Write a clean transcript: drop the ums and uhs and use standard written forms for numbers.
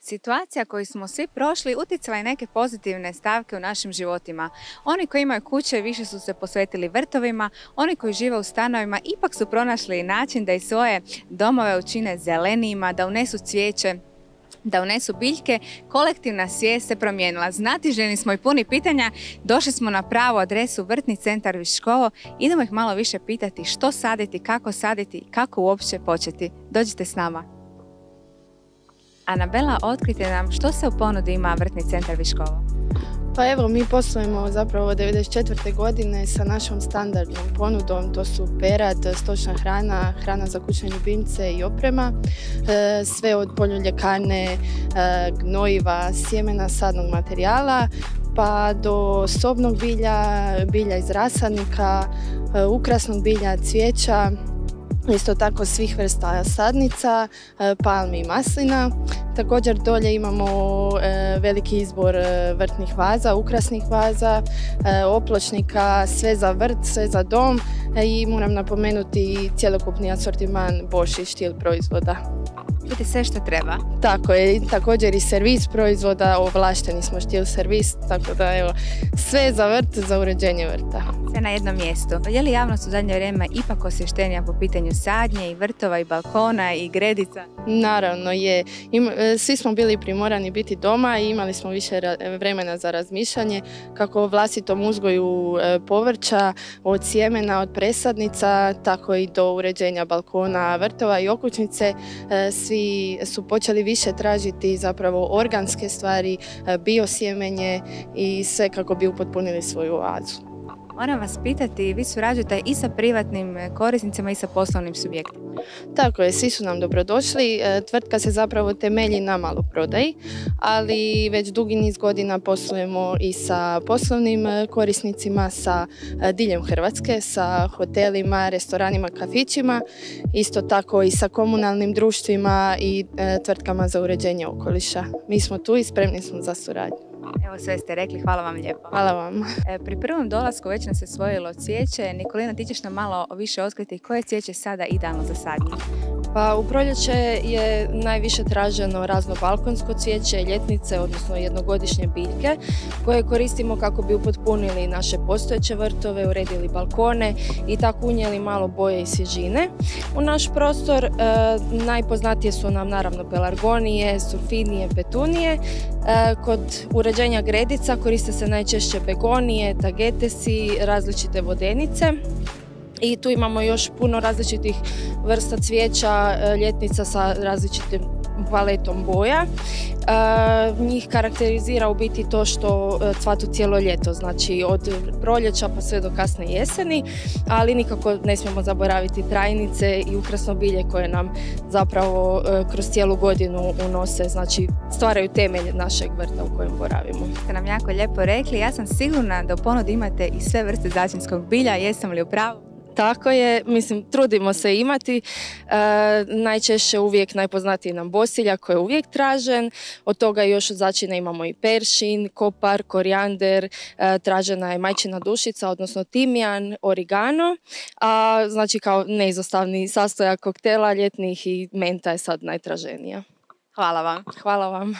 Situacija koju smo svi prošli utjecala je neke pozitivne stavke u našim životima. Oni koji imaju kuće više su se posvetili vrtovima, oni koji žive u stanovima ipak su pronašli način da i svoje domove učine zelenijima, da unesu cvijeće, da unesu biljke. Kolektivna svijest se promijenila. Znatiželjni smo i puni pitanja. Došli smo na pravu adresu Vrtni centar Viškovo. Idemo ih malo više pitati što saditi, i kako uopće početi. Dođite s nama. Anabela, otkrite nam što se u ponudi ima Vrtni centar Viškovo. Pa evo, mi poslujemo zapravo od 1994. godine sa našom standardnom ponudom, to su perad, stočna hrana, hrana za kućne ljubimce i oprema, sve od poljoljekane, gnojiva, sjemena, sadnog materijala, pa do sobnog bilja, bilja iz rasadnika, ukrasnog bilja, cvijeća, isto tako svih vrsta sadnica, palmi i maslina. Također dolje imamo veliki izbor vrtnih vaza, ukrasnih vaza, opločnika, sve za vrt, sve za dom i moram napomenuti cjelokupni asortiman Bosch i Stihl proizvoda. Vidite sve što treba. Tako je, također i servis proizvoda, ovlašteni smo Stihl servis, tako da evo, sve za vrt, za uređenje vrta. Sve na jednom mjestu. Je li javnost u zadnje vrijeme ipak osvještenija po pitanju sadnje i vrtova i balkona i gredica? Naravno je. Svi smo bili primorani biti doma i imali smo više vremena za razmišljanje kako o vlastitom uzgoju povrća, od sjemena, od presadnica, tako i do uređenja balkona, vrtova i okućnice. Svi su počeli više tražiti zapravo organske stvari, biosjemenje i sve kako bi upotpunili svoju oazu. Moram vas pitati, vi surađujete i sa privatnim korisnicima i sa poslovnim subjektima. Tako je, svi su nam dobrodošli. Tvrtka se zapravo temelji na maloprodaji, ali već dugi niz godina poslujemo i sa poslovnim korisnicima, sa diljem Hrvatske, sa hotelima, restoranima, kafićima, isto tako i sa komunalnim društvima i tvrtkama za uređenje okoliša. Mi smo tu i spremni smo za suradnju. Evo, sve ste rekli, hvala vam lijepo. Hvala vam. Pri prvom dolasku već nas se osvojilo cvijeće. Nikolina, ti ćeš nam malo više otkriti koje je cvijeće sada idealno za sadnje? Pa u proljeće je najviše traženo razno balkonsko cvijeće, ljetnice, odnosno jednogodišnje biljke koje koristimo kako bi upotpunili naše postojeće vrtove, uredili balkone i tako unijeli malo boje i svježine. U naš prostor najpoznatije su nam naravno pelargonije, surfinije, petunije. Kod uređenja gredica koriste se najčešće begonije, tagetesi, različite vodenice. I tu imamo još puno različitih vrsta cvijeća, ljetnica sa različitim paletom boja. Njih karakterizira u biti to što cvatu cijelo ljeto, znači od proljeća pa sve do kasne jeseni, ali nikako ne smijemo zaboraviti trajnice i ukrasno bilje koje nam zapravo kroz cijelu godinu unose, znači stvaraju temelj našeg vrta u kojem boravimo. Ste nam jako lijepo rekli, ja sam sigurna da u ponudi imate i sve vrste začinskog bilja, jesam li u pravu? Tako je, mislim, trudimo se imati. Najčešće uvijek najpoznatiji nam bosiljak koji je uvijek tražen. Od toga još od začina imamo i peršin, kopar, korijander, tražena je majčina dušica, odnosno timijan, origano. A znači kao neizostavni sastojak koktela ljetnih i menta je sad najtraženija. Hvala vam. Hvala vam.